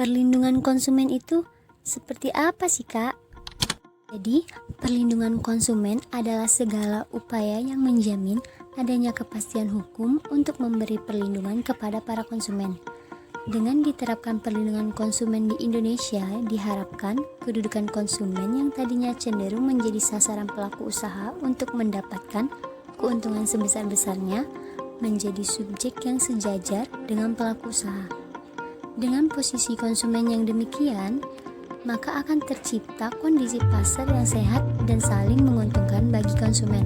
Perlindungan konsumen itu seperti apa sih, Kak? Jadi, perlindungan konsumen adalah segala upaya yang menjamin adanya kepastian hukum untuk memberi perlindungan kepada para konsumen. Dengan diterapkan perlindungan konsumen di Indonesia, diharapkan kedudukan konsumen yang tadinya cenderung menjadi sasaran pelaku usaha untuk mendapatkan keuntungan sebesar-besarnya menjadi subjek yang sejajar dengan pelaku usaha. Dengan posisi konsumen yang demikian, maka akan tercipta kondisi pasar yang sehat dan saling menguntungkan bagi konsumen,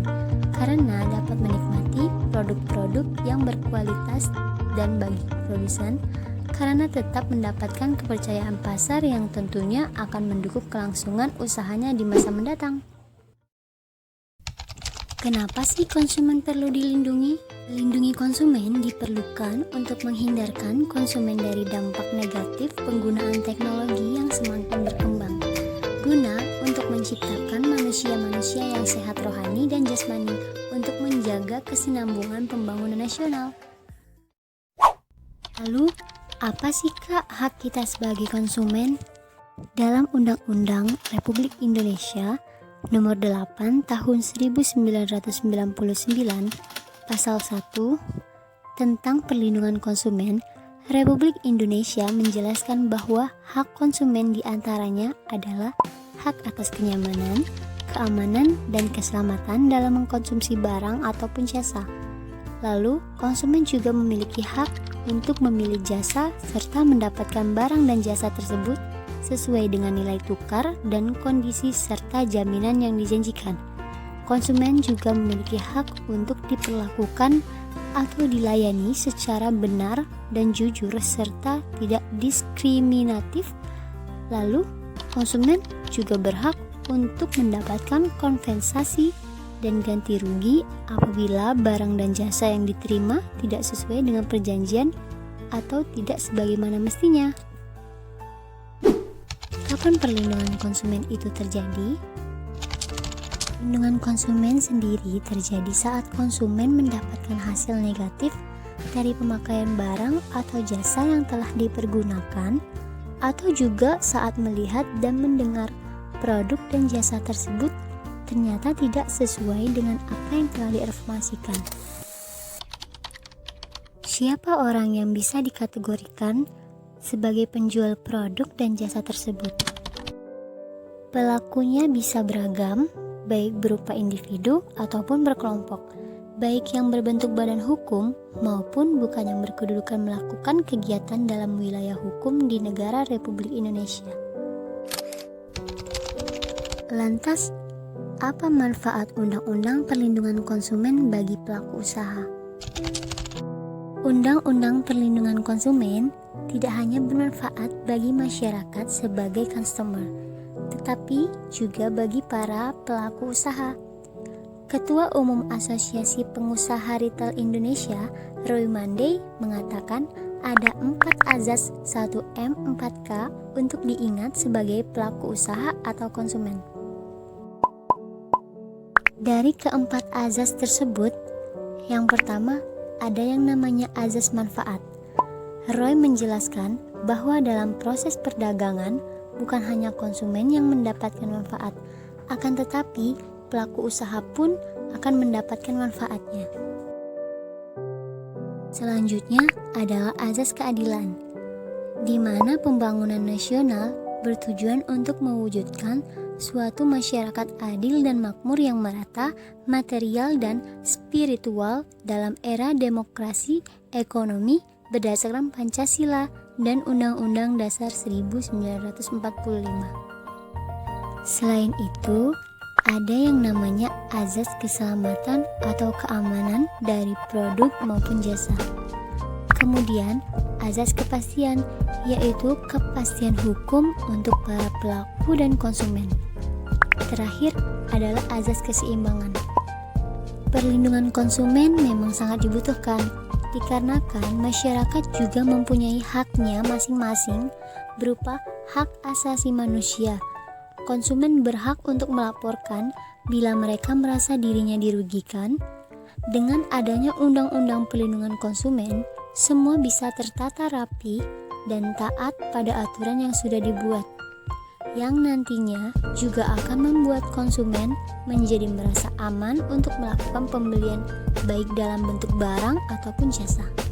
karena dapat menikmati produk-produk yang berkualitas, dan bagi produsen karena tetap mendapatkan kepercayaan pasar yang tentunya akan mendukung kelangsungan usahanya di masa mendatang. Kenapa sih konsumen perlu dilindungi? Melindungi konsumen diperlukan untuk menghindarkan konsumen dari dampak negatif penggunaan teknologi yang semakin berkembang, guna untuk menciptakan manusia-manusia yang sehat rohani dan jasmani untuk menjaga kesinambungan pembangunan nasional. Lalu, apa sih Kak hak kita sebagai konsumen? Dalam Undang-Undang Republik Indonesia Nomor 8 Tahun 1999 Pasal 1 tentang perlindungan konsumen, Republik Indonesia menjelaskan bahwa hak konsumen diantaranya adalah hak atas kenyamanan, keamanan, dan keselamatan dalam mengkonsumsi barang ataupun jasa. Lalu, konsumen juga memiliki hak untuk memilih jasa serta mendapatkan barang dan jasa tersebut sesuai dengan nilai tukar dan kondisi serta jaminan yang dijanjikan. Konsumen juga memiliki hak untuk diperlakukan atau dilayani secara benar dan jujur serta tidak diskriminatif. Lalu, konsumen juga berhak untuk mendapatkan kompensasi dan ganti rugi apabila barang dan jasa yang diterima tidak sesuai dengan perjanjian atau tidak sebagaimana mestinya. Kapan perlindungan konsumen itu terjadi? Perlindungan konsumen sendiri terjadi saat konsumen mendapatkan hasil negatif dari pemakaian barang atau jasa yang telah dipergunakan, atau juga saat melihat dan mendengar produk dan jasa tersebut ternyata tidak sesuai dengan apa yang telah diinformasikan. Siapa orang yang bisa dikategorikan sebagai penjual produk dan jasa tersebut? Pelakunya bisa beragam, baik berupa individu ataupun berkelompok, baik yang berbentuk badan hukum maupun bukan yang berkedudukan melakukan kegiatan dalam wilayah hukum di negara Republik Indonesia. Lantas, apa manfaat Undang-Undang Perlindungan Konsumen bagi pelaku usaha? Undang-Undang Perlindungan Konsumen tidak hanya bermanfaat bagi masyarakat sebagai customer, tetapi juga bagi para pelaku usaha. Ketua Umum Asosiasi Pengusaha Retail Indonesia, Roy Mandey, mengatakan ada 4 azas 1M 4K untuk diingat sebagai pelaku usaha atau konsumen. Dari keempat azas tersebut, yang pertama ada yang namanya azas manfaat. Roy menjelaskan bahwa dalam proses perdagangan bukan hanya konsumen yang mendapatkan manfaat, akan tetapi pelaku usaha pun akan mendapatkan manfaatnya. Selanjutnya adalah azas keadilan, di mana pembangunan nasional bertujuan untuk mewujudkan suatu masyarakat adil dan makmur yang merata, material dan spiritual dalam era demokrasi ekonomi berdasarkan Pancasila dan Undang-Undang Dasar 1945. Selain itu, ada yang namanya azas keselamatan atau keamanan dari produk maupun jasa. Kemudian, azas kepastian, yaitu kepastian hukum untuk para pelaku dan konsumen. Terakhir adalah azas keseimbangan. Perlindungan konsumen memang sangat dibutuhkan, dikarenakan masyarakat juga mempunyai haknya masing-masing berupa hak asasi manusia. Konsumen berhak untuk melaporkan bila mereka merasa dirinya dirugikan. Dengan adanya Undang-Undang Perlindungan Konsumen, semua bisa tertata rapi dan taat pada aturan yang sudah dibuat, yang nantinya juga akan membuat konsumen menjadi merasa aman untuk melakukan pembelian baik dalam bentuk barang ataupun jasa.